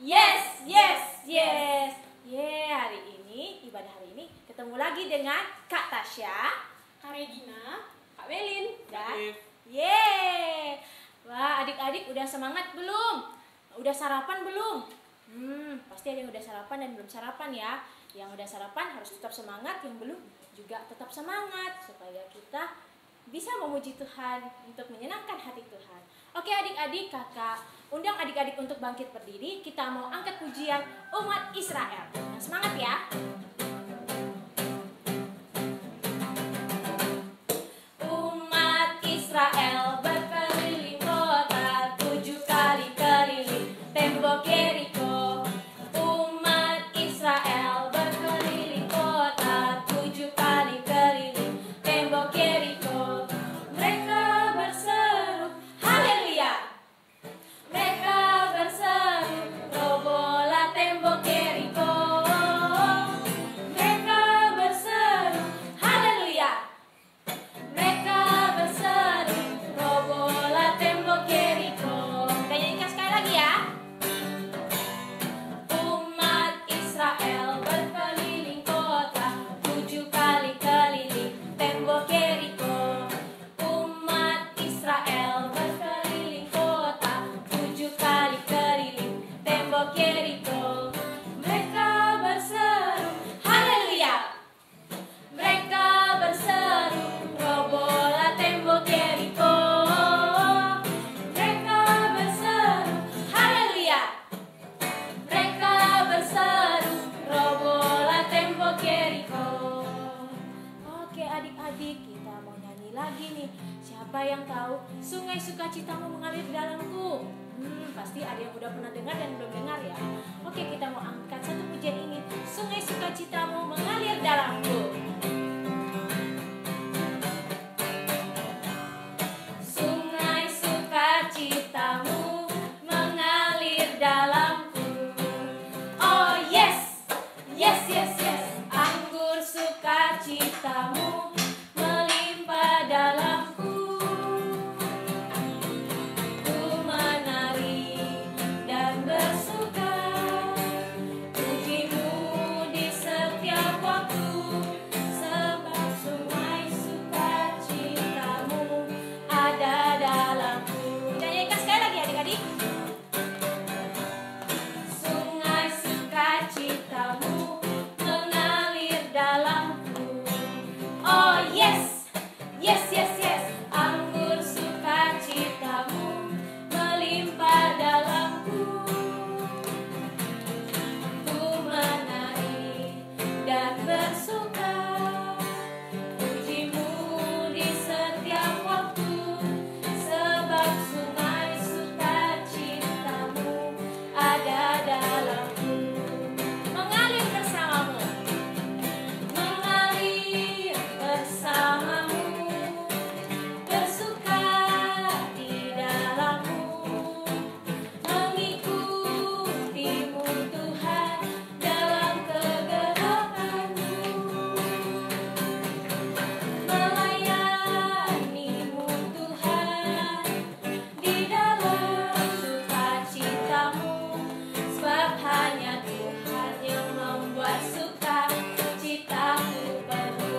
Yes, yes, yes. Hari ini, ibadah hari ini ketemu lagi dengan Kak Tasya, Kak Regina, Kak Melin, dan Wah, adik-adik udah semangat belum? Udah sarapan belum? Pasti ada yang udah sarapan dan belum sarapan ya. Yang udah sarapan harus tetap semangat, yang belum juga tetap semangat supaya kita bisa memuji Tuhan untuk menyenangkan hati Tuhan. Oke adik-adik, kakak undang adik-adik untuk bangkit berdiri. Kita mau angkat pujian umat Israel. Nah, semangat ya. Umat Israel berkeliling kota, 7 kali keliling tembok Yeriko. Umat Israel berkeliling kota, 7 kali keliling tembok Yeriko. Mereka berseru haleluya. Mereka berseru robohlah tembok Yeriko. Mereka berseru haleluya. Mereka berseru robohlah tembok Yeriko. Kita nyanyikan sekali lagi ya. Umat Israel berkeliling kota, 7 kali keliling tembok Yeriko. Umat Israel berkeliling kota, 7 kali keliling tembok Yeriko. Mereka berseru haleluya. Mereka berseru robohlah tembok Yeriko. Mereka berseru haleluya. Mereka berseru robohlah tembok Yeriko. Oke adik-adik, kita mau nyanyi lagi nih. Siapa yang tahu sungai sukacitamu mengalir di dalamku? Pasti ada yang udah pernah dengar dan belum dengar ya. Oke, kita mau angkat satu pujian ini. Sungai sukacitamu mengalir dalamku. Sungai sukacitamu mengalir dalamku. Oh yes, yes, yes, yes. Anggur sukacitamu melimpah dalamku. Ku menari dan bersuka, pujimu di setiap waktu, sebab sungai sukacitamu ada dalamku. Nyanyikan sekali lagi adik-adik. Sungai sukacitamu mengalir dalamku. Oh yes, yes, yes, yes. Anggur sukacitamu melimpah dalamku. Ku menari dan bersuka, pujimu di setiap waktu, sebab sungai sukacitamu ada dalamku. Mengalir bersamamu, mengalir bersamamu, bersuka di dalammu, mengikutimu Tuhan dalam kegelapanmu, melayanimu Tuhan di dalam sukacitamu, sebab hanya Tuhan yang membuat sukacitaku penuh.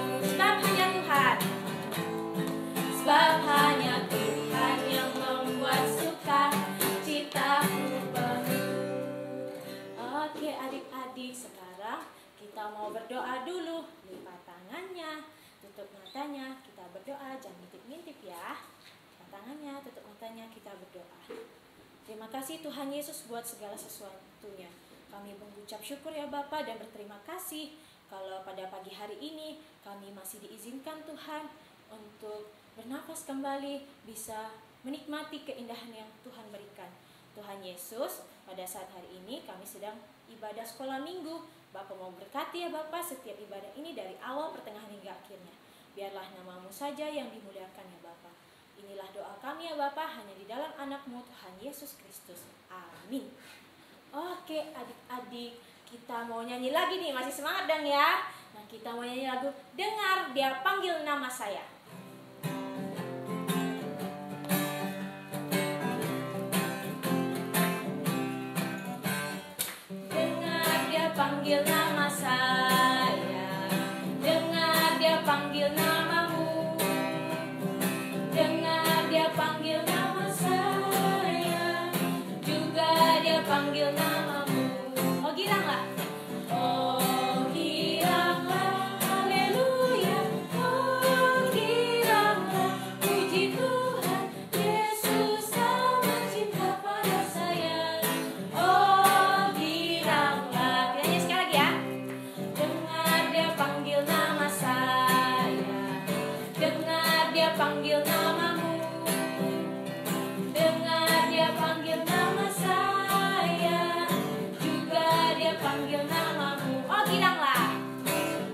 Sebab hanya Tuhan yang membuat sukacitaku penuh. Oke adik-adik, sekarang kita mau berdoa dulu. Lipat tangannya, tutup matanya, kita berdoa. Jangan ngintip-ngintip ya. Lipat tangannya, tutup matanya, kita berdoa. Terima kasih Tuhan Yesus buat segala sesuatunya. Kami mengucap syukur ya Bapa dan berterima kasih kalau pada pagi hari ini kami masih diizinkan Tuhan untuk bernafas kembali, bisa menikmati keindahan yang Tuhan berikan. Tuhan Yesus, pada saat hari ini kami sedang ibadah sekolah minggu. Bapa mau berkati ya Bapa setiap ibadah ini dari awal, pertengahan hingga akhirnya. Biarlah nama-Mu saja yang dimuliakan ya Bapa. Inilah doa kami ya Bapa, hanya di dalam anak-Mu Tuhan Yesus Kristus. Amin. Oke adik-adik, kita mau nyanyi lagi nih, masih semangat dong ya. Nah, kita mau nyanyi lagu Dengar Dia Panggil Nama Saya. panggil nama saya, dengar dia panggil namamu, dengar dia panggil nama saya, juga dia panggil namamu. Oh giranglah, oh giranglah, haleluya, oh giranglah, puji Tuhan, Yesus sama cinta pada saya. Oh giranglah, kita nyanyi sekali lagi ya. Dengar dia panggil nama saya, dengar dia panggil namamu, dengar dia panggil nama saya, juga dia panggil namamu. Oh giranglah,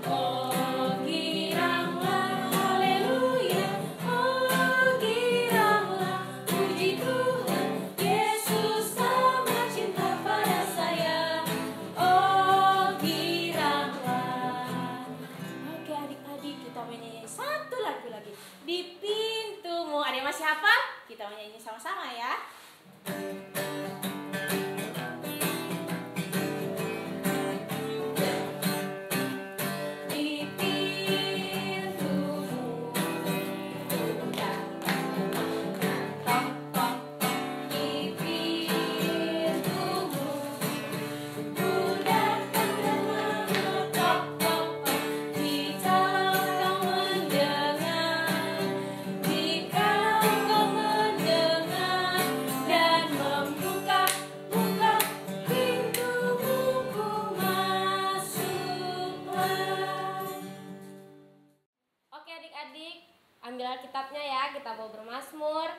oh giranglah, haleluya, oh giranglah, puji Tuhan, Yesus sama cinta pada saya. Oh giranglah. Oke adik-adik, kita menyanyi satu lagu lagi, Di Pintumu. Ada yang masih hafal? Kita menyanyi sama-sama ya. Di pintumu, tok tok, di pintumu, ku datang dan mengetok tok, jikalau kau mendengar, jikalau kau mendengar dan membuka pintumu, ku masuklah. Oke adik-adik, ambil Alkitabnya ya, kita mau bermazmur.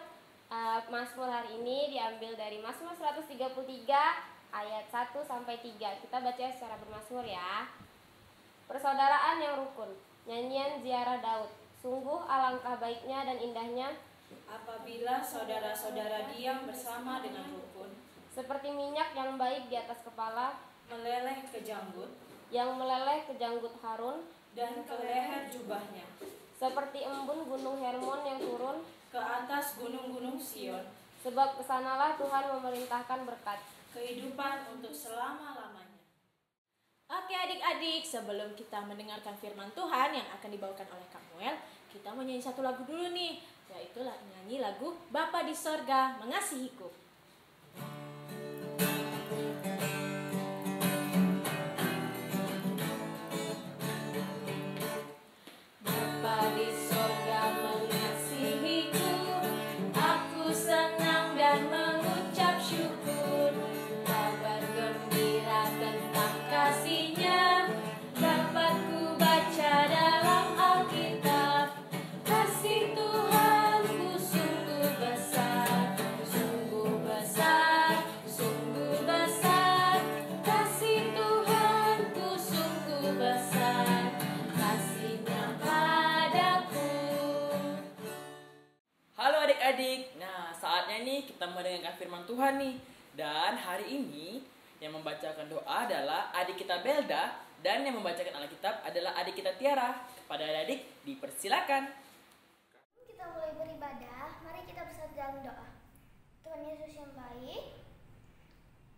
Mazmur hari ini diambil dari Mazmur 133 ayat 1 sampai 3. Kita baca secara bermazmur ya. Persaudaraan yang rukun, nyanyian ziarah Daud. Sungguh alangkah baiknya dan indahnya Apabila saudara-saudara diam bersama dengan rukun, seperti minyak yang baik di atas kepala, meleleh ke janggut yang meleleh ke janggut Harun, dan ke leher jubahnya, seperti embun gunung Hermon yang turun, ke atas gunung-gunung Sion, sebab kesanalah Tuhan memerintahkan berkat. kehidupan untuk selama-lamanya. Oke adik-adik, sebelum kita mendengarkan firman Tuhan yang akan dibawakan oleh Kamuel, kita mau nyanyi satu lagu dulu nih, yaitu nyanyi lagu Bapa di Sorga Mengasihiku. Bapa di sorga mengasihiku, aku senang dan mengucap syukur. Kabar gembira tentang kasih-Nya dapat ku baca dalam Alkitab. Kasih Tuhanku sungguh besar, sungguh besar, sungguh besar. Kasih Tuhanku sungguh besar, kasih-Nya padaku. Halo adik-adik, nah saatnya nih kita mendengarkan firman Tuhan nih. Dan hari ini yang membacakan doa adalah adik kita Belda, dan yang membacakan Alkitab adalah adik kita Tiara. Kepada adik-adik dipersilakan. Kita mulai beribadah, mari kita bersatu dalam doa. Tuhan Yesus yang baik,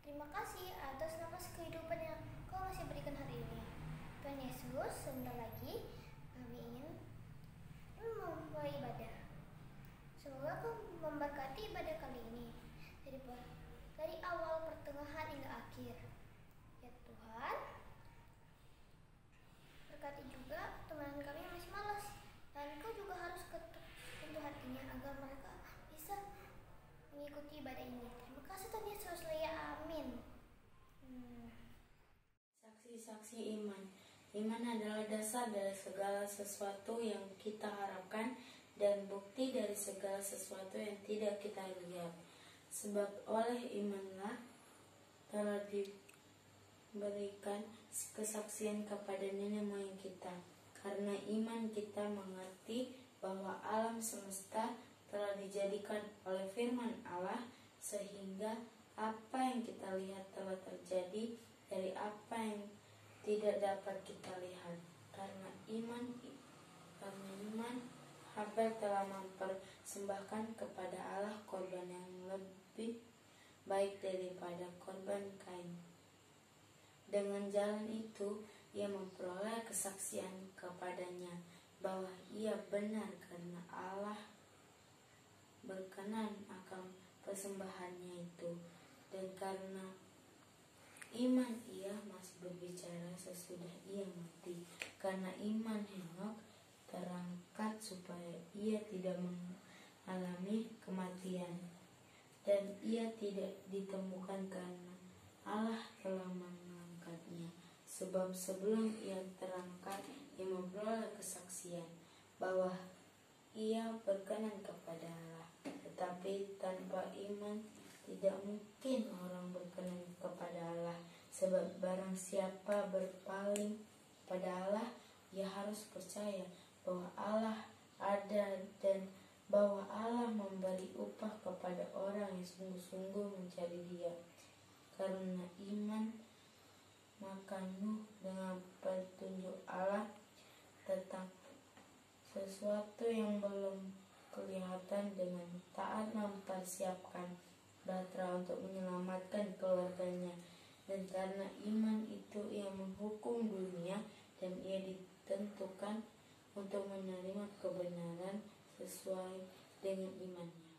terima kasih atas nafas kehidupan yang Kau masih berikan hari ini. Tuhan Yesus, sebentar lagi kami ingin memulai ibadah. Semoga Kau memberkati ibadah kali ini dari awal, pertengahan hingga akhir. Ya Tuhan, berkati juga teman kami yang masih malas, dan Kau juga harus ketuk pintu hatinya agar mereka bisa mengikuti ibadah ini. Terima kasih Tuhan Yesus, amin. Saksi-saksi iman. Iman adalah dasar dari segala sesuatu yang kita harapkan dan bukti dari segala sesuatu yang tidak kita lihat. Sebab oleh imanlah telah diberikan kesaksian kepada nenek moyang kita. Karena iman kita mengerti bahwa alam semesta telah dijadikan oleh firman Allah, sehingga apa yang kita lihat telah terjadi dari apa yang tidak dapat kita lihat. Karena iman Habel telah mempersembahkan kepada Allah korban yang lebih baik daripada korban Kain. Dengan jalan itu, ia memperoleh kesaksian kepadanya bahwa ia benar karena Allah berkenan akan persembahannya itu. Dan karena iman ia masih berbicara sesudah ia mati. Karena iman Henokh terangkat supaya ia tidak mengalami kematian, dan ia tidak ditemukan karena Allah telah mengangkatnya. Sebab sebelum ia terangkat, ia memperoleh kesaksian bahwa ia berkenan kepada Allah. Tetapi tanpa iman tidak mungkin orang berkenan kepada Allah. Sebab barang siapa berpaling kepada Allah, ia harus percaya bahwa Allah ada dan bahwa Allah memberi upah kepada orang yang sungguh-sungguh mencari Dia. Karena iman, maka Nuh dengan petunjuk Allah tetap sesuatu yang belum kelihatan dengan taat mempersiapkan bahtera untuk menyelamatkan keluarganya. Dan karena iman itu ia menghukum dunia, dan ia ditentukan untuk menerima kebenaran sesuai dengan imannya.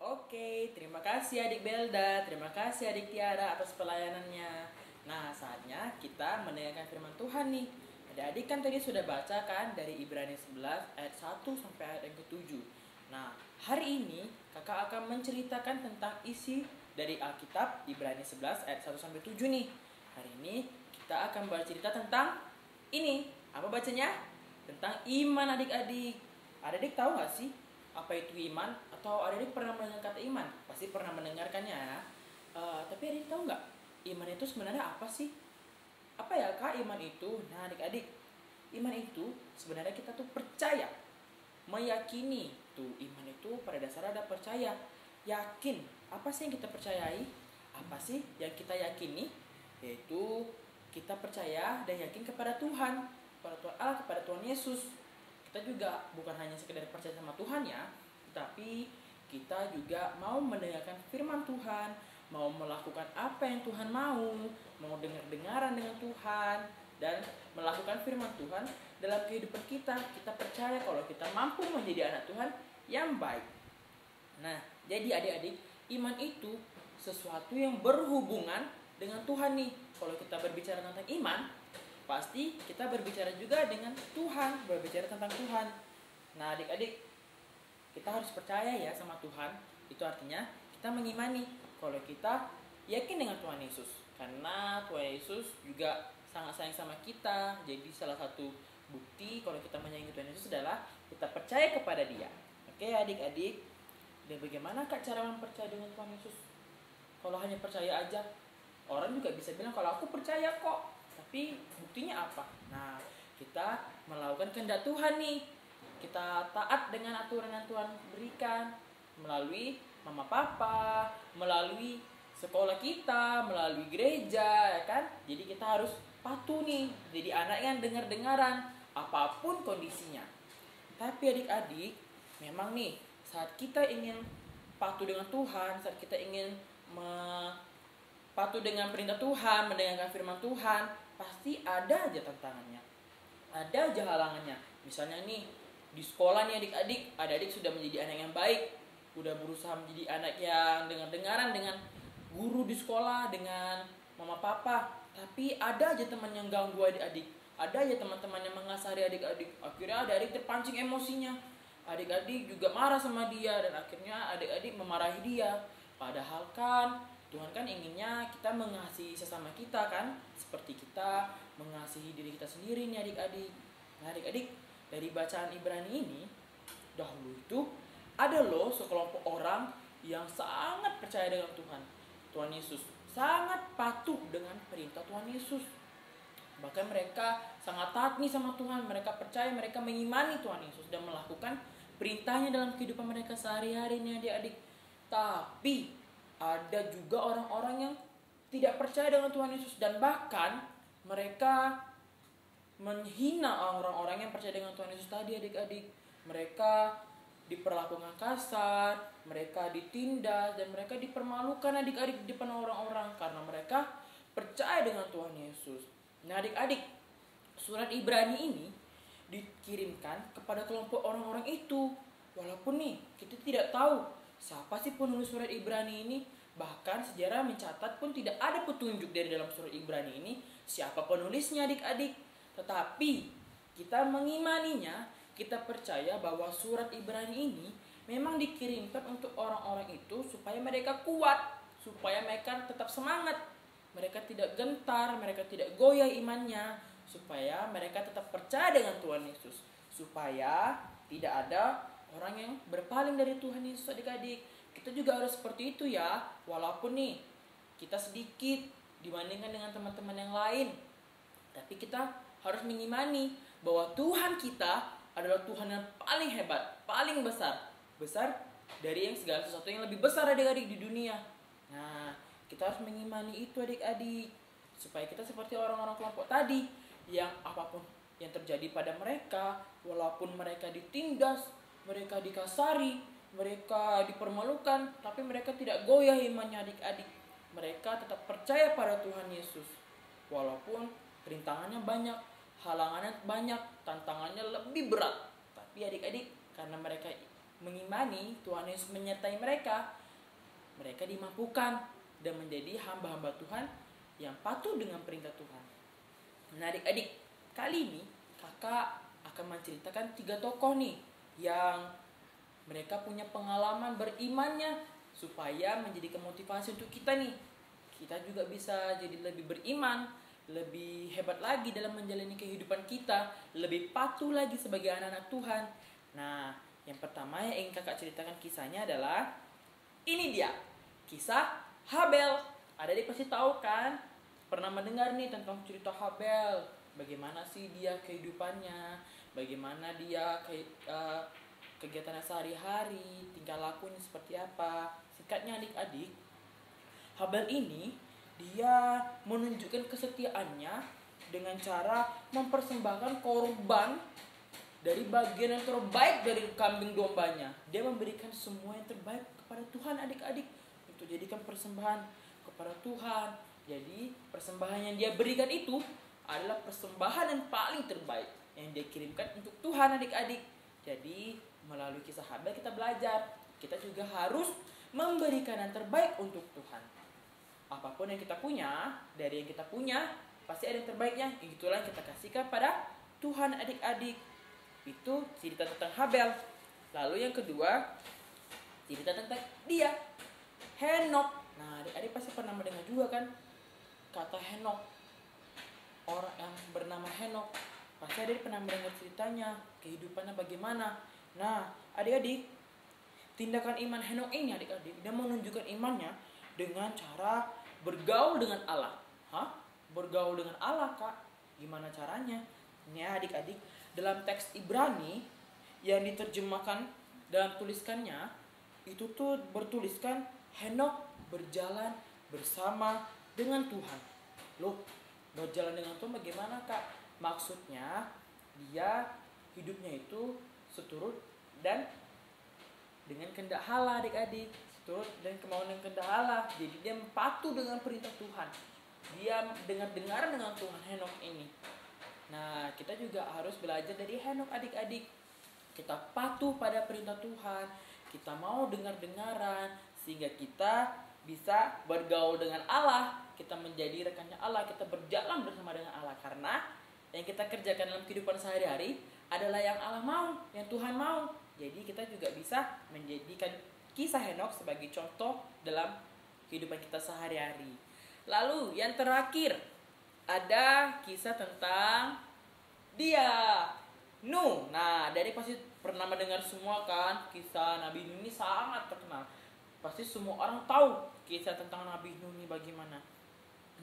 Oke, terima kasih adik Belda, terima kasih adik Tiara atas pelayanannya. Nah, saatnya kita mendengarkan firman Tuhan nih. Adik-adik kan tadi sudah baca kan dari Ibrani 11 ayat 1 sampai ayat yang ke-7. Nah, hari ini kakak akan menceritakan tentang isi dari Alkitab Ibrani 11 ayat 1 sampai 7 nih. Hari ini kita akan bercerita tentang ini. Apa bacanya? Tentang iman adik-adik. Adik-adik tahu gak sih apa itu iman? Atau adik-adik pernah mendengar kata iman? Pasti pernah mendengarkannya ya. Tapi adik tahu nggak iman itu sebenarnya apa sih? Apa ya kak iman itu? Nah adik-adik, iman itu sebenarnya kita tuh percaya, meyakini. Tuh iman itu pada dasarnya ada percaya, yakin. Apa sih yang kita percayai? Apa sih yang kita yakini? Yaitu kita percaya dan yakin kepada Tuhan, kepada Tuhan Allah, kepada Tuhan Yesus. Kita juga bukan hanya sekedar percaya sama Tuhan ya, tapi kita juga mau mendengarkan firman Tuhan, mau melakukan apa yang Tuhan mau dengar-dengaran dengan Tuhan, dan melakukan firman Tuhan dalam kehidupan kita. Kita percaya kalau kita mampu menjadi anak Tuhan yang baik. Nah, jadi adik-adik, iman itu sesuatu yang berhubungan dengan Tuhan nih. Kalau kita berbicara tentang iman, pasti kita berbicara juga dengan Tuhan, berbicara tentang Tuhan. Nah adik-adik, kita harus percaya ya sama Tuhan. Itu artinya kita mengimani kalau kita yakin dengan Tuhan Yesus. Karena Tuhan Yesus juga sangat sayang sama kita. Jadi salah satu bukti kalau kita menyayangi Tuhan Yesus adalah kita percaya kepada Dia. Oke adik-adik, dan bagaimana kak cara mempercayai dengan Tuhan Yesus? Kalau hanya percaya aja, orang juga bisa bilang kalau aku percaya kok, tapi buktinya apa? Nah, kita melakukan kehendak Tuhan nih. Kita taat dengan aturan yang Tuhan berikan melalui mama papa, melalui sekolah kita, melalui gereja, ya kan? Jadi kita harus patuh nih, jadi anak yang dengar-dengaran apapun kondisinya. Tapi adik-adik, memang nih saat kita ingin patuh dengan Tuhan, saat kita ingin patuh dengan perintah Tuhan, mendengarkan firman Tuhan, pasti ada aja tantangannya, ada aja halangannya. Misalnya nih di sekolah nih adik-adik, adik-adik sudah menjadi anak yang baik, udah berusaha menjadi anak yang dengar-dengaran dengan guru di sekolah, dengan mama papa, tapi ada aja teman yang ganggu adik-adik, ada aja teman-teman yang mengasari adik-adik. Akhirnya adik-adik terpancing emosinya, adik-adik juga marah sama dia, dan akhirnya adik-adik memarahi dia. Padahal kan Tuhan kan inginnya kita mengasihi sesama kita kan, seperti kita mengasihi diri kita sendiri nih adik-adik. Nah adik-adik, dari bacaan Ibrani ini, dahulu itu ada loh sekelompok orang yang sangat percaya dengan Tuhan Yesus, sangat patuh dengan perintah Tuhan Yesus. Bahkan mereka sangat taat nih sama Tuhan, mereka percaya, mereka mengimani Tuhan Yesus dan melakukan perintahnya dalam kehidupan mereka sehari-hari nih adik-adik. Tapi ada juga orang-orang yang tidak percaya dengan Tuhan Yesus, dan bahkan mereka menghina orang-orang yang percaya dengan Tuhan Yesus tadi adik-adik. Mereka diperlakukan kasar, mereka ditindas, dan mereka dipermalukan adik-adik di depan orang-orang karena mereka percaya dengan Tuhan Yesus. Nah adik-adik, surat Ibrani ini dikirimkan kepada kelompok orang-orang itu. Walaupun nih kita tidak tahu siapa sih penulis surat Ibrani ini, bahkan sejarah mencatat pun tidak ada petunjuk dari dalam surat Ibrani ini siapa penulisnya adik-adik. Tetapi kita mengimaninya, kita percaya bahwa surat Ibrani ini memang dikirimkan untuk orang-orang itu supaya mereka kuat, supaya mereka tetap semangat, mereka tidak gentar, mereka tidak goyah imannya, supaya mereka tetap percaya dengan Tuhan Yesus, supaya tidak ada orang yang berpaling dari Tuhan Yesus adik-adik. Kita juga harus seperti itu ya, walaupun nih kita sedikit dibandingkan dengan teman-teman yang lain, tapi kita harus mengimani bahwa Tuhan kita adalah Tuhan yang paling hebat, paling besar dari yang segala sesuatu yang lebih besar adik-adik di dunia. Nah, kita harus mengimani itu adik-adik, supaya kita seperti orang-orang kelompok tadi, yang apapun yang terjadi pada mereka, walaupun mereka ditindas, mereka dikasari, mereka dipermalukan, tapi mereka tidak goyah imannya adik-adik. Mereka tetap percaya pada Tuhan Yesus, walaupun rintangannya banyak, halangannya banyak, tantangannya lebih berat. Tapi adik-adik, karena mereka mengimani Tuhan Yesus menyertai mereka, mereka dimampukan dan menjadi hamba-hamba Tuhan yang patuh dengan perintah Tuhan. Nah adik-adik, kali ini kakak akan menceritakan 3 tokoh nih yang mereka punya pengalaman berimannya, supaya menjadi motivasi untuk kita nih. Kita juga bisa jadi lebih beriman, lebih hebat lagi dalam menjalani kehidupan kita, lebih patuh lagi sebagai anak-anak Tuhan. Nah, yang pertama yang ingin kakak ceritakan kisahnya adalah ini dia, kisah Habel. Adik pasti tahu kan, pernah mendengar nih tentang cerita Habel. Bagaimana sih dia kehidupannya, bagaimana dia kegiatannya sehari-hari, tingkah lakunya seperti apa. Singkatnya adik-adik, Habel ini dia menunjukkan kesetiaannya dengan cara mempersembahkan korban dari bagian yang terbaik dari kambing dombanya. Dia memberikan semua yang terbaik kepada Tuhan adik-adik, untuk jadikan persembahan kepada Tuhan. Jadi persembahan yang dia berikan itu adalah persembahan yang paling terbaik yang dia kirimkan untuk Tuhan adik-adik. Jadi melalui kisah Habel kita belajar, kita juga harus memberikan yang terbaik untuk Tuhan. Apapun yang kita punya, dari yang kita punya pasti ada yang terbaiknya. Itulah yang kita kasihkan pada Tuhan adik-adik. Itu cerita tentang Habel. Lalu yang kedua, cerita tentang dia, Henok. Nah adik-adik pasti pernah mendengar juga kan kata Henok. Orang yang bernama Henok, pasti adik pernah mendengar ceritanya, kehidupannya bagaimana. Nah adik-adik, tindakan iman Henok ini adik-adik, dia menunjukkan imannya dengan cara bergaul dengan Allah. Bergaul dengan Allah kak, gimana caranya? Ini adik-adik, dalam teks Ibrani yang diterjemahkan dalam tuliskannya, itu tuh bertuliskan Henok berjalan bersama dengan Tuhan. Loh, berjalan dengan Tuhan bagaimana kak? Maksudnya dia hidupnya itu seturut dan dengan kehendak Allah adik-adik, seturut dan kemauan dan kehendak Allah. Jadi dia patuh dengan perintah Tuhan, dia dengar-dengar dengan Tuhan Henok ini. Nah kita juga harus belajar dari Henok adik-adik. Kita patuh pada perintah Tuhan, kita mau dengar-dengaran, sehingga kita bisa bergaul dengan Allah, kita menjadi rekannya Allah, kita berjalan bersama dengan Allah. Karena yang kita kerjakan dalam kehidupan sehari-hari adalah yang Allah mau, yang Tuhan mau. Jadi kita juga bisa menjadikan kisah Henok sebagai contoh dalam kehidupan kita sehari-hari. Lalu yang terakhir, ada kisah tentang dia, Nuh. Nah dari pasti pernah mendengar semua kan, kisah Nabi Nuh ini sangat terkenal. Pasti semua orang tahu kisah tentang Nabi Nuh ini bagaimana.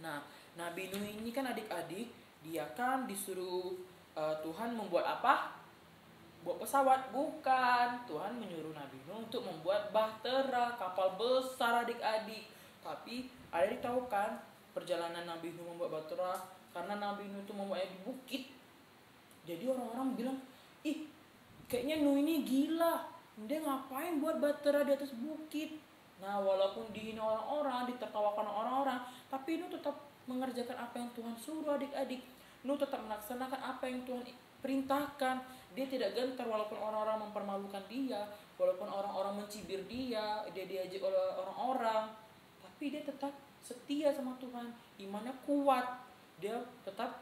Nah Nabi Nuh ini kan adik-adik, dia kan disuruh Tuhan membuat apa? Buat pesawat? Bukan. Tuhan menyuruh Nabi Nuh untuk membuat bahtera, kapal besar adik-adik. Tapi adik tahu kan perjalanan Nabi Nuh membuat bahtera, karena Nabi Nuh itu membuatnya di bukit. Jadi orang-orang bilang, ih kayaknya Nuh ini gila, dia ngapain buat Bahtera di atas bukit? Nah, walaupun dihina orang-orang, ditertawakan orang-orang, tapi Nuh tetap mengerjakan apa yang Tuhan suruh adik-adik. Nuh tetap melaksanakan apa yang Tuhan perintahkan. Dia tidak gentar walaupun orang-orang mempermalukan dia, walaupun orang-orang mencibir dia diajak oleh orang-orang, tapi dia tetap setia sama Tuhan. Imannya kuat. Dia tetap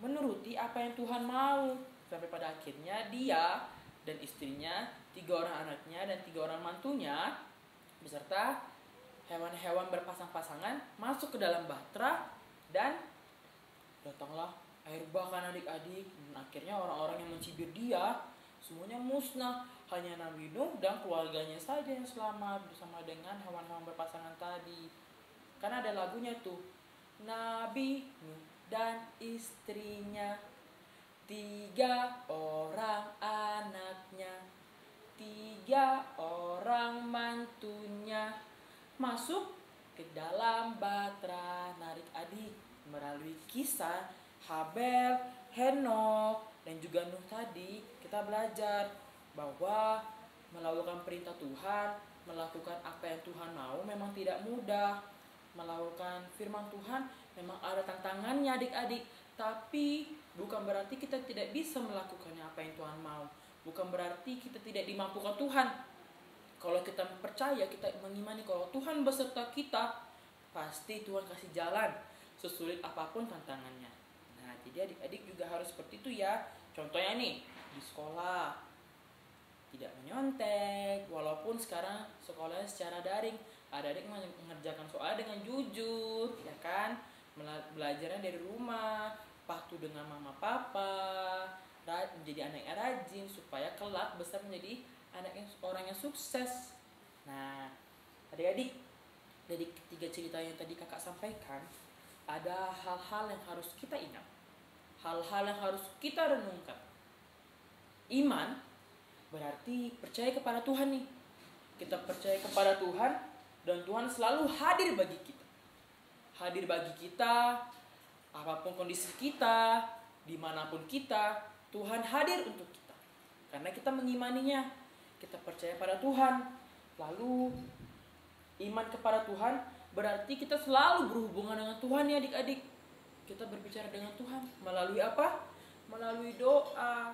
menuruti apa yang Tuhan mau. Sampai pada akhirnya dia dan istrinya, 3 orang anaknya dan 3 orang mantunya beserta hewan-hewan berpasang-pasangan masuk ke dalam bahtera, dan datanglah air bah kan adik-adik. Dan akhirnya orang-orang yang mencibir dia semuanya musnah. Hanya Nabi Nuh dan keluarganya saja yang selamat bersama dengan hewan-hewan berpasangan tadi. Karena ada lagunya tuh, Nabi Nuh dan istrinya, 3 orang anaknya, 3 orang mantunya masuk ke dalam bahtera. Narik adik, melalui kisah Habel, Henok, dan juga Nuh tadi, kita belajar bahwa melakukan perintah Tuhan, melakukan apa yang Tuhan mau memang tidak mudah. Melakukan firman Tuhan memang ada tantangannya adik-adik, tapi bukan berarti kita tidak bisa melakukannya apa yang Tuhan mau. Bukan berarti kita tidak dimampukan Tuhan. Kalau kita percaya, kita mengimani kalau Tuhan beserta kita, pasti Tuhan kasih jalan sesulit apapun tantangannya. Nah, jadi adik-adik juga harus seperti itu ya. Contohnya nih, di sekolah tidak menyontek, walaupun sekarang sekolahnya secara daring. Adik-adik mengerjakan soal dengan jujur, ya kan? Belajarnya dari rumah, patuh dengan mama papa, menjadi anak yang rajin supaya kelak besar menjadi orang yang sukses. Nah, adik-adik, dari ketiga cerita yang tadi kakak sampaikan, ada hal-hal yang harus kita ingat, hal-hal yang harus kita renungkan. Iman berarti percaya kepada Tuhan nih. Kita percaya kepada Tuhan dan Tuhan selalu hadir bagi kita. Hadir bagi kita, apapun kondisi kita, dimanapun kita, Tuhan hadir untuk kita. Karena kita mengimaninya, kita percaya pada Tuhan. Lalu iman kepada Tuhan berarti kita selalu berhubungan dengan Tuhan ya adik-adik. Kita berbicara dengan Tuhan melalui apa? Melalui doa.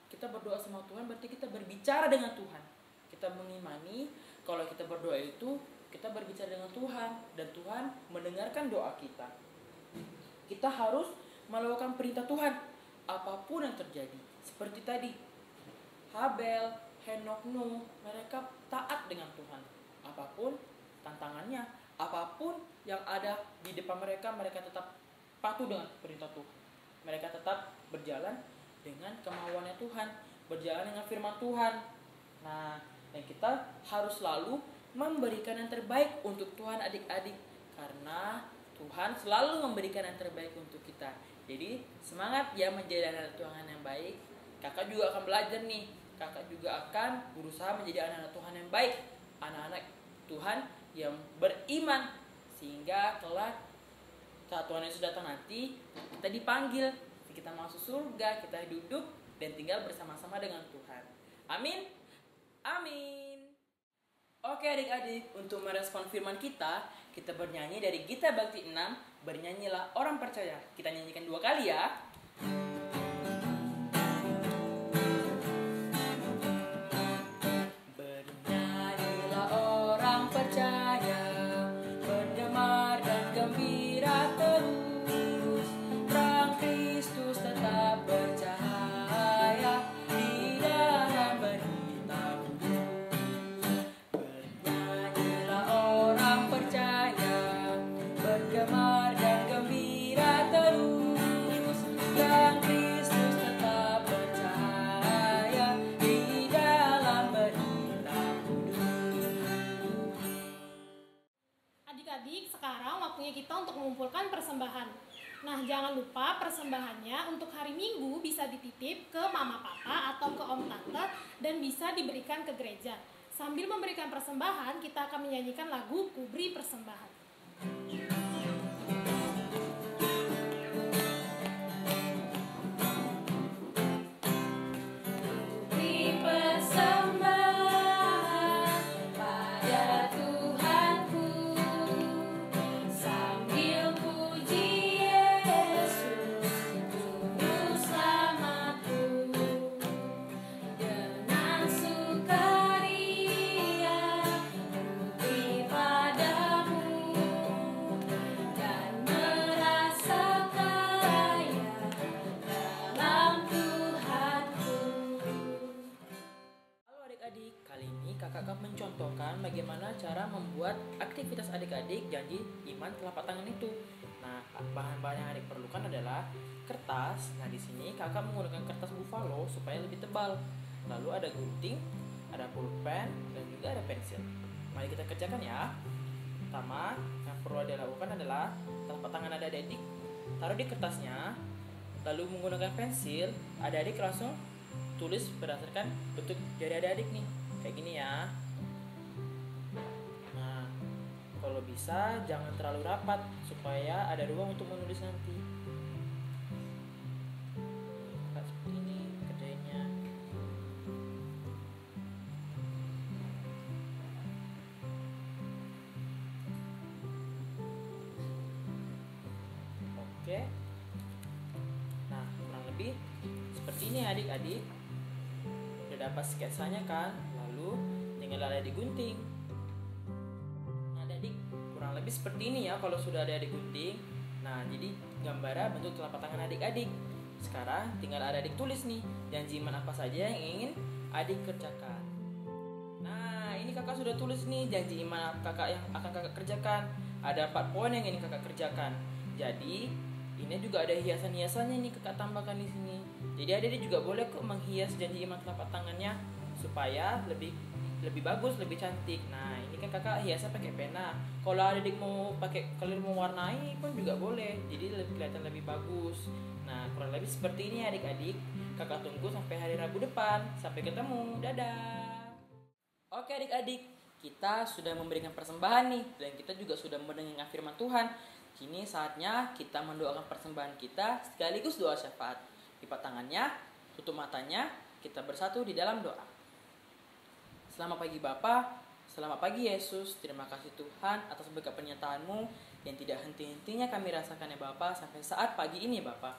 Kita berdoa sama Tuhan berarti kita berbicara dengan Tuhan. Kita mengimani kalau kita berdoa itu kita berbicara dengan Tuhan dan Tuhan mendengarkan doa kita. Kita harus melakukan perintah Tuhan apapun yang terjadi. Seperti tadi, Habel, Henok, Nuh, mereka taat dengan Tuhan. Apapun tantangannya, apapun yang ada di depan mereka, mereka tetap patuh dengan perintah Tuhan. Mereka tetap berjalan dengan kemauannya Tuhan, berjalan dengan firman Tuhan. Nah, dan kita harus selalu memberikan yang terbaik untuk Tuhan adik-adik, karena Tuhan selalu memberikan yang terbaik untuk kita. Jadi semangat ya menjadi anak Tuhan yang baik. Kakak juga akan belajar nih. Kakak juga akan berusaha menjadi anak-anak Tuhan yang baik, anak-anak Tuhan yang beriman, sehingga kelak saat Tuhan Yesus datang nanti kita dipanggil, kita masuk surga, kita duduk dan tinggal bersama-sama dengan Tuhan. Amin. Amin. Oke adik-adik, untuk merespon firman kita bernyanyi dari Gita Bakti 6, Bernyanyilah Orang Percaya. Kita nyanyikan 2 kali ya. Bernyanyilah orang percaya, berdemar dan gembira terus, terang Kristus tetap bercahaya di dalam berita kudus. Bernyanyilah orang percaya, bergemar dan gembira terus, terang Kristus tetap bercahaya di dalam berita kudus. Adik-adik, sekarang waktunya kita untuk mengumpulkan persembahan. Nah, jangan lupa persembahannya untuk hari Minggu bisa dititip ke mama papa atau ke om tante dan bisa diberikan ke gereja. Sambil memberikan persembahan, kita akan menyanyikan lagu Kuberi Persembahan. Beri persembahan kita membuat aktivitas adik-adik janji iman telapak tangan itu. Nah, bahan-bahan yang adik perlukan adalah kertas. Nah, di sini kakak menggunakan kertas buffalo supaya lebih tebal. Lalu ada gunting, ada pulpen, dan juga ada pensil. Mari kita kerjakan ya. Pertama, yang perlu dilakukan adalah telapak tangan adik-adik taruh di kertasnya, lalu menggunakan pensil, adik-adik langsung tulis berdasarkan bentuk jari adik-adik nih, kayak gini ya. Nah, kalau bisa jangan terlalu rapat supaya ada ruang untuk menulis nanti. Nah, seperti ini kerjainnya. Oke. Nah, kurang lebih seperti ini adik-adik. Udah dapat sketsanya kan? Lalu tinggal ada digunting. Nah, adik, kurang lebih seperti ini ya kalau sudah ada digunting. Nah, jadi gambarnya bentuk telapak tangan adik-adik. Sekarang tinggal ada adik tulis nih janji iman apa saja yang ingin adik kerjakan. Nah, ini kakak sudah tulis nih janji iman kakak yang akan kakak kerjakan. Ada 4 poin yang ingin kakak kerjakan. Jadi ini juga ada hiasan-hiasannya nih kakak tambahkan di sini. Jadi adik juga boleh kok menghias janji iman telapak tangannya supaya lebih bagus, lebih cantik. Nah, ini kan kakak hiasnya pakai pena. Kalau adik mau pakai kalian mau warnai pun juga boleh. Jadi kelihatan lebih bagus. Nah, kurang lebih seperti ini adik-adik. Kakak tunggu sampai hari Rabu depan. Sampai ketemu. Dadah. Oke adik-adik, kita sudah memberikan persembahan nih dan kita juga sudah mendengarkan firman Tuhan. Kini saatnya kita mendoakan persembahan kita sekaligus doa syafaat. Lipat tangannya, tutup matanya, kita bersatu di dalam doa. Selamat pagi Bapa, selamat pagi Yesus. Terima kasih Tuhan atas berkat penyertaan-Mu yang tidak henti-hentinya kami rasakan ya Bapa sampai saat pagi ini Bapa.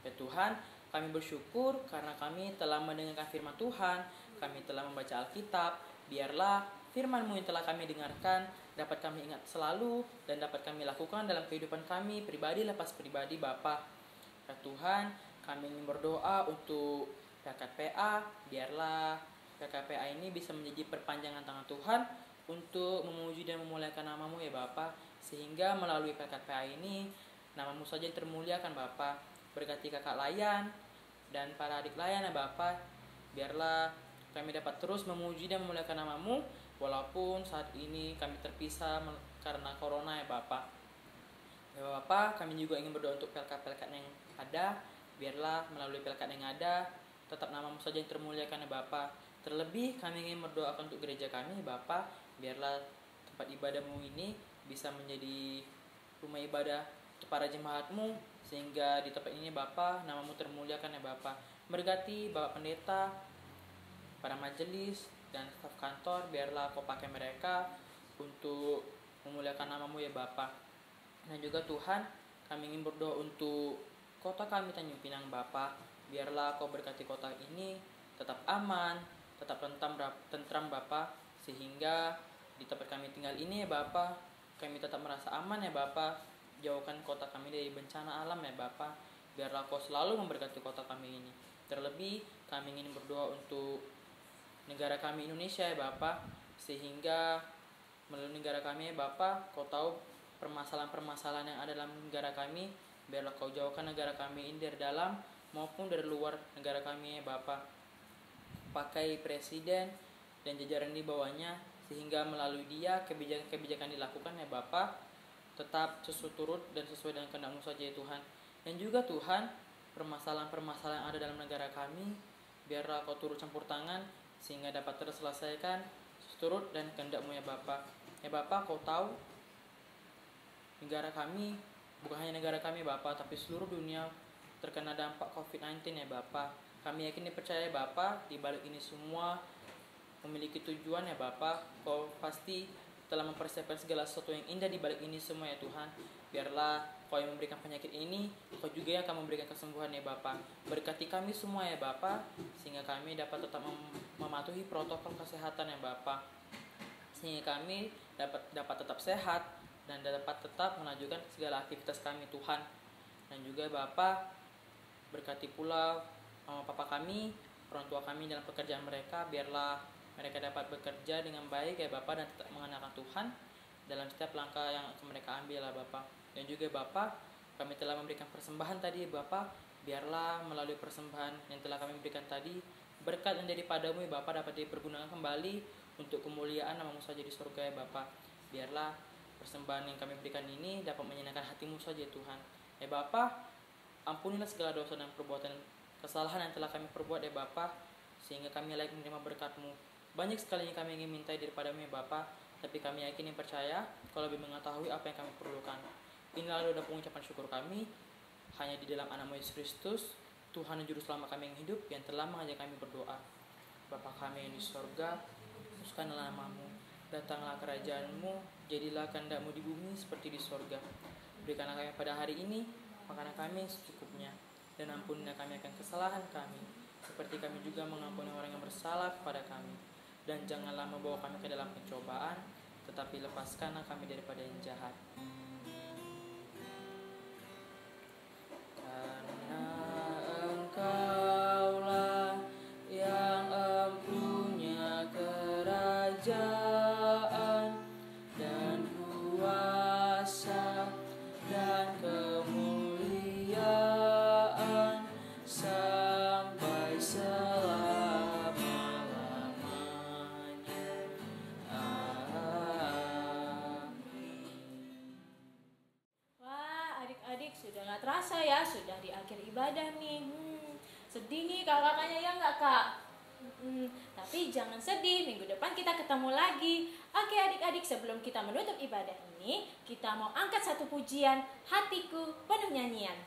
Ya Tuhan, kami bersyukur karena kami telah mendengarkan firman Tuhan, kami telah membaca Alkitab. Biarlah firman-Mu yang telah kami dengarkan dapat kami ingat selalu dan dapat kami lakukan dalam kehidupan kami pribadi lepas pribadi Bapa. Ya Tuhan, kami ingin berdoa untuk PKPA, biarlah PKPA ini bisa menjadi perpanjangan tangan Tuhan untuk memuji dan memuliakan nama-Mu ya Bapa, sehingga melalui PKPA ini nama-Mu saja yang termuliakan Bapa. Berkati kakak Layan dan para adik Layan ya Bapa, biarlah kami dapat terus memuji dan memuliakan nama-Mu walaupun saat ini kami terpisah karena corona ya Bapak. Ya Bapak, kami juga ingin berdoa untuk pelkat-pelkat yang ada. Biarlah melalui pelkat yang ada tetap nama-Mu saja yang termuliakan ya Bapak. Terlebih kami ingin berdoa untuk gereja kami ya Bapak. Biarlah tempat ibadah-Mu ini bisa menjadi rumah ibadah untuk para jemaat-Mu, sehingga di tempat ini Bapak nama-Mu termuliakan ya Bapak. Berkati Bapak Pendeta, para majelis dan staf kantor, biarlah Kau pakai mereka untuk memuliakan nama-Mu ya Bapa. Dan juga Tuhan, kami ingin berdoa untuk kota kami Tanjung Pinang Bapa. Biarlah Kau berkati kota ini tetap aman, tetap tentram Bapa, sehingga di tempat kami tinggal ini ya Bapa, kami tetap merasa aman ya Bapa. Jauhkan kota kami dari bencana alam ya Bapa. Biarlah Kau selalu memberkati kota kami ini. Terlebih kami ingin berdoa untuk negara kami Indonesia ya Bapak, sehingga melalui negara kami ya Bapak, Kau tahu permasalahan-permasalahan yang ada dalam negara kami. Biarlah Kau jauhkan negara kami ini dari dalam maupun dari luar negara kami ya Bapak. Pakai presiden dan jajaran di bawahnya, sehingga melalui dia kebijakan-kebijakan dilakukan ya Bapak tetap sesuai turut dan sesuai dengan kehendak-Mu saja ya Tuhan. Dan juga Tuhan, permasalahan-permasalahan yang ada dalam negara kami, biarlah Kau turut campur tangan sehingga dapat terselesaikan seturut dan kehendak-Mu ya Bapa. Ya Bapa, Kau tahu negara kami, bukan hanya negara kami Bapa, tapi seluruh dunia terkena dampak COVID-19 ya Bapa. Kami yakin dan percaya Bapa, di balik ini semua memiliki tujuan ya Bapa. Kau pasti telah mempersiapkan segala sesuatu yang indah di balik ini semua ya Tuhan. Biarlah Kau yang memberikan penyakit ini, Kau juga yang akan memberikan kesembuhan ya Bapa. Berkati kami semua ya Bapa, sehingga kami dapat tetap mematuhi protokol kesehatan ya Bapa, sehingga kami dapat tetap sehat dan dapat tetap melanjutkan segala aktivitas kami Tuhan. Dan juga Bapa, berkati pula mama papa kami, orang tua kami dalam pekerjaan mereka. Biarlah mereka dapat bekerja dengan baik ya Bapak, dan tetap mengandalkan Tuhan dalam setiap langkah yang mereka ambil lah Bapak. Dan juga Bapak, kami telah memberikan persembahan tadi Bapak, biarlah melalui persembahan yang telah kami berikan tadi, berkat yang dari padamu ya Bapak dapat dipergunakan kembali untuk kemuliaan namamu saja di surga ya Bapak. Biarlah persembahan yang kami berikan ini dapat menyenangkan hatimu saja Tuhan. Ya Bapak, ampunilah segala dosa dan perbuatan kesalahan yang telah kami perbuat ya Bapak, sehingga kami layak menerima berkat-Mu. Banyak sekali yang kami ingin minta daripadamu ya Bapak, tapi kami yakin dan percaya kalau lebih mengetahui apa yang kami perlukan. Inilah doa dan pengucapan syukur kami hanya di dalam anakmu Yesus Kristus, Tuhan dan Juru Selamat kami yang hidup, yang telah mengajak kami berdoa. Bapa kami yang di sorga, kuduskanlah namamu, datanglah kerajaan-Mu, jadilah kehendak-Mu di bumi seperti di sorga. Berikanlah kami pada hari ini makanan kami secukupnya, dan ampunilah kami akan kesalahan kami, seperti kami juga mengampuni orang yang bersalah kepada kami. Dan janganlah membawa kami ke dalam pencobaan, tetapi lepaskanlah kami daripada yang jahat. Karena Engkaulah yang empunya kerajaan dan kuasa dan kemuliaan sampai selama-lamanya. Amin. Wah, adik-adik sudah nggak terasa ya, sudah di akhir ibadah nih. Sedih nih kakak-kakaknya ya nggak kak? Tapi jangan sedih, minggu depan kita ketemu lagi. Oke adik-adik, sebelum kita menutup ibadah ini, kita mau angkat satu pujian, Hatiku Penuh Nyanyian.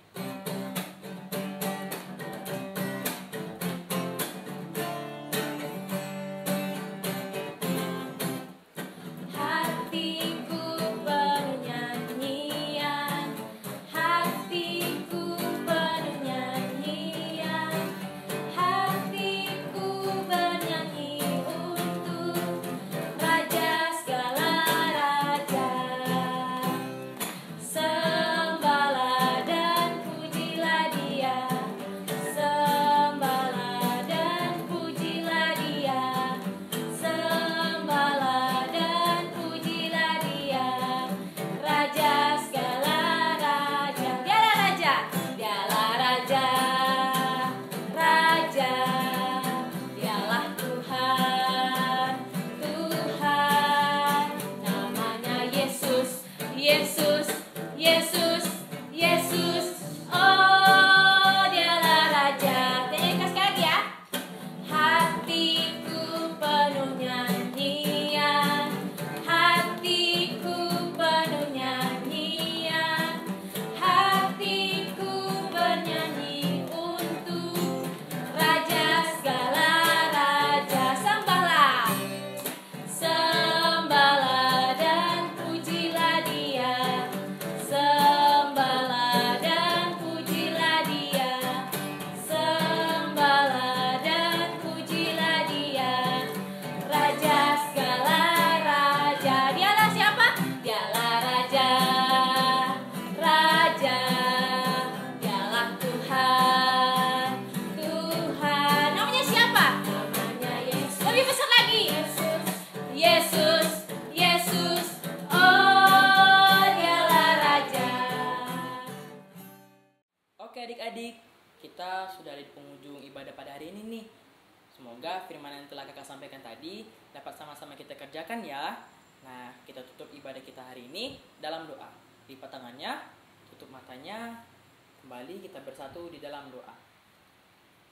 Hatiku penuh nyanyian, hatiku penuh nyanyian, hatiku bernyanyi untuk Raja segala raja. Sembahlah dan pujilah Dia, sembahlah dan pujilah Dia, sembahlah dan pujilah Dia, Raja segala raja. Dialah Raja, Dialah Raja, Raja, Dialah Tuhan, Tuhan. Namanya Yesus, Yesus, Yesus, Yesus. Oh, Dialah Raja. Nyanyikan sekali lagi ya. Hatiku penuh nyanyian, hatiku penuh nyanyian, hatiku bernyanyi untuk Raja segala raja. Sembahlah, sembahlah dan pujilah Dia, sembahlah dan pujilah Dia, sembahlah dan pujilah Dia, Raja segala raja. Dialah siapa? Dialah Raja, Raja, Dialah Tuhan, Tuhan. Namanya siapa? Namanya Yesus. Lebih besar lagi. Yesus, Yesus. Oh, Dialah Raja. Oke adik-adik, kita sudah ada di penghujung ibadah pada hari ini nih. Semoga firman yang telah kakak sampaikan tadi dapat sama-sama kita kerjakan ya. Nah, kita tutup ibadah kita hari ini dalam doa. Lipat tangannya, tutup matanya, kembali kita bersatu di dalam doa.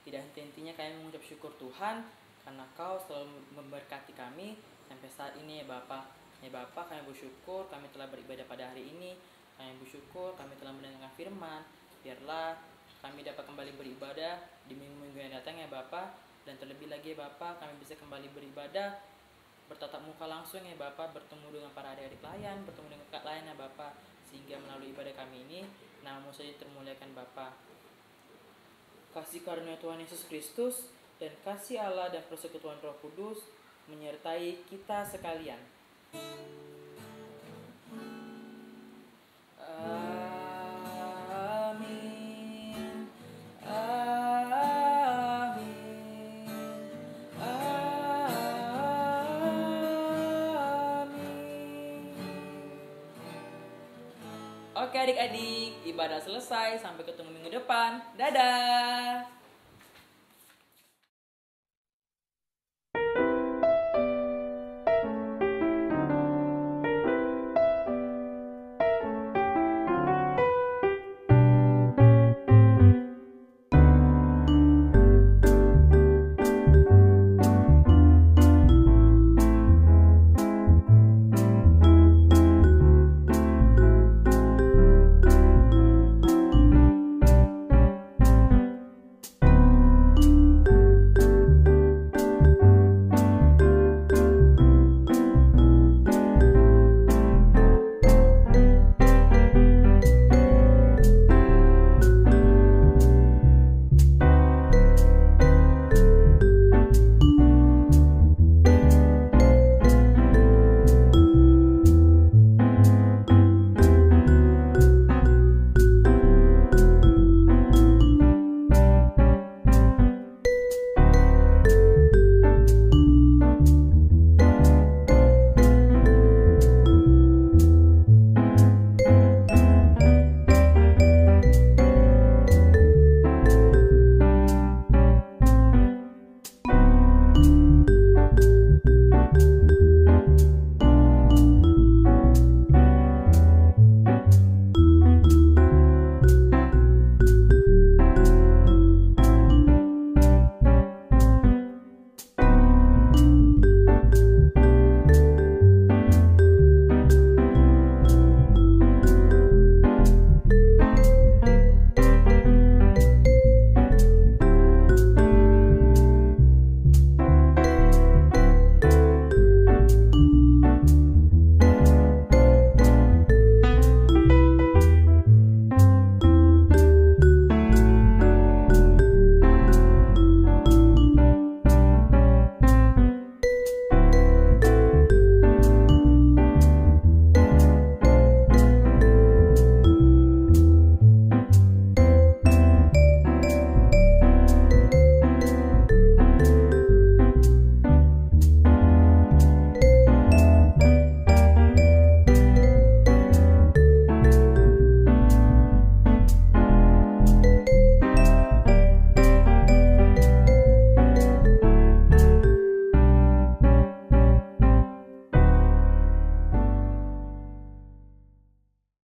Tidak henti-hentinya kami mengucap syukur Tuhan, karena Kau selalu memberkati kami sampai saat ini ya Bapa. Ya Bapa, kami bersyukur kami telah beribadah pada hari ini. Kami bersyukur kami telah mendengarkan firman. Biarlah kami dapat kembali beribadah di minggu-minggu yang datang ya Bapa. Dan terlebih lagi ya Bapa, kami bisa kembali beribadah, bertatap muka langsung ya Bapa, bertemu dengan para adik-adik layan, bertemu dengan kakak lain ya Bapa, sehingga melalui ibadah kami ini nama-Mu saja termuliakan Bapa. Kasih karunia Tuhan Yesus Kristus dan kasih Allah dan persekutuan Roh Kudus menyertai kita sekalian. Amin. Amin. Amin. Oke adik-adik, ibadah selesai. Sampai ketemu minggu depan. Dadah.